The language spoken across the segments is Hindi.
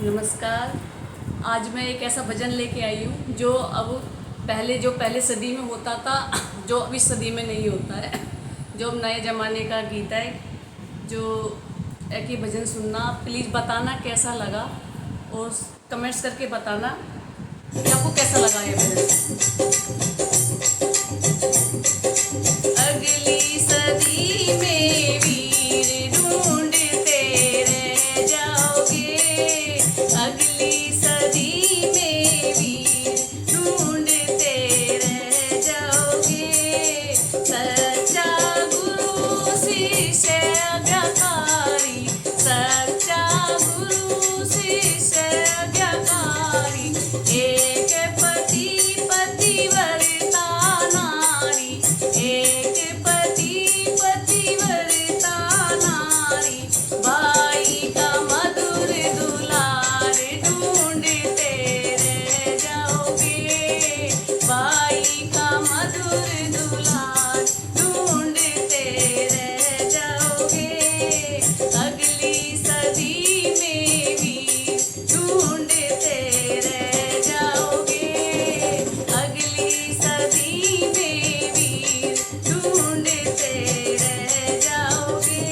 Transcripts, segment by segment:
नमस्कार। आज मैं एक ऐसा भजन लेके आई हूँ जो अब पहले सदी में होता था, जो अब इस सदी में नहीं होता है, जो अब नए ज़माने का गीत है। जो एक ही भजन सुनना, प्लीज़ बताना कैसा लगा और कमेंट्स करके बताना कि आपको कैसा लगा ये भजन। अगली सदी में वीर ढूंढते रह जाओगे, अगली सदी में वीर ढूंढते रह जाओगे। सच्चा गुरु शिष्य आज्ञाकारी, सच्चा गुरु शिष्य आज्ञाकारी। एक पति पतिव्रता नारी, एक पति पतिव्रता नारी। भाई का मधुर दुलार ढूंढते रह जाओगे, भाई का मधुर दुलार ढूंढते रह जाओगे। अगली सदी में भी ढूंढते रह जाओगे, अगली सदी में भी ढूंढते रह जाओगे।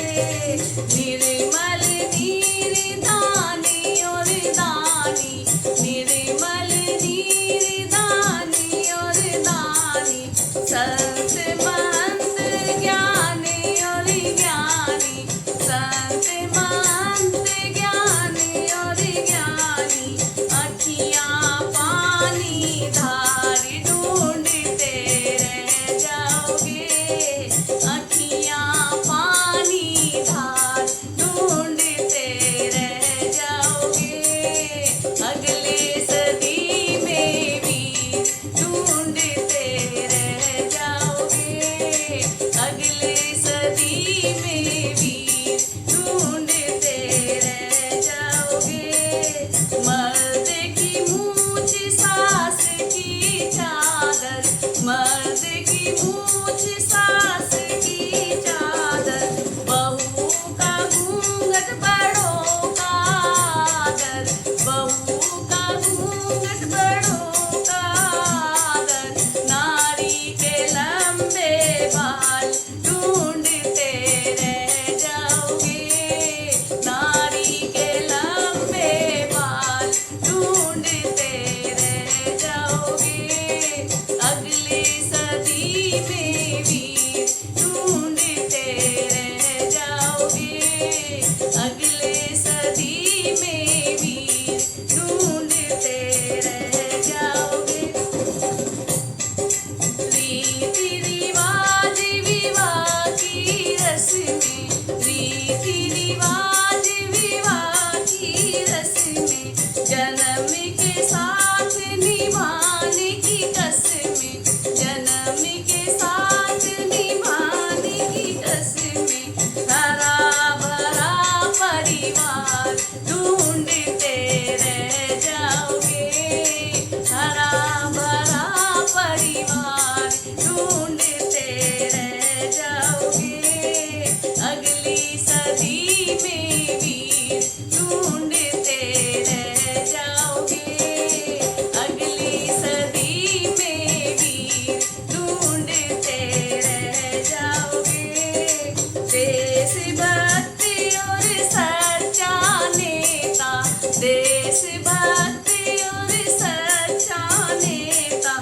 निर्मल नीर दानी और दानी, निर्मल नीर दानी और दानी। संत महंत ज्ञानी और ज्ञानी, संत महंत ज्ञानी और ज्ञानी। अखियाँ पानी धार ढूंढते रह जाओगे, अखियाँ पानी धार ढूंढते रह जाओगे। अगले सदी में भी ढूंढते रह जाओगे, अगले सदी में भी ढूंढते रह जाओगे। मर्द की मूछ सास की चादर, मर्द की मूछ सास की चादर। बहू का घूंघट बड़ों का आदर, बहू का घूंघट बड़ों का आदर। नारी के लंबे बाल ढूंढते रह जाओगे, नारी के लंबे बाल ढूंढते रह जाओगे। अगली सदी में भी ढूंढते रह जाओगे, अगले सदी में भी ढूंढते रह जाओगे। रीति रिवाज विवाह की रस्में, रीति रिवाज विवाह की रस्में। जन्म के साथ निभाने की कसमें, जन्म के साथ निभाने की कसमें। हरा भरा परिवार ढूंढते रह जाओगे, हरा भरा परिवार ढूंढते रह जाओगे। अगली सदी में भी ढूंढते रह जाओगे, अगली सदी में भी ढूंढते रह जाओगे। देशभक्ति और सच्चा नेता, देशभक्ति और सच्चा नेता।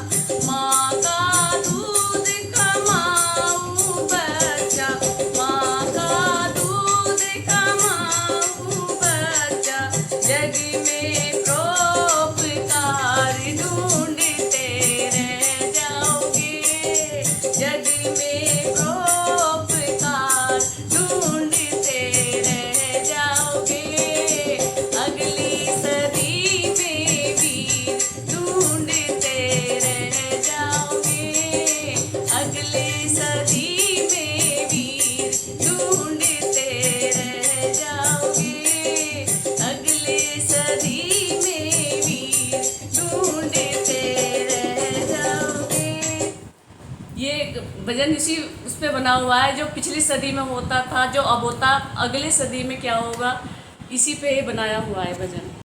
माँ का दूध कमाऊ बच्चा, माँ का दूध कमाऊ बच्चा। जग में परोपकार ढूंढते रह जाओगे, जग में परोपकार ढूंढते रह जाओगे। अगली सदी में भी ढूंढते रह जाओगे, अगले सदी में भी ढूंढते रह जाओगे, अगले सदी में भी ढूंढते रह जाओगे। ये भजन इसी उस पे बना हुआ है जो पिछली सदी में होता था, जो अब होता, अगले सदी में क्या होगा, इसी पे बनाया हुआ है भजन।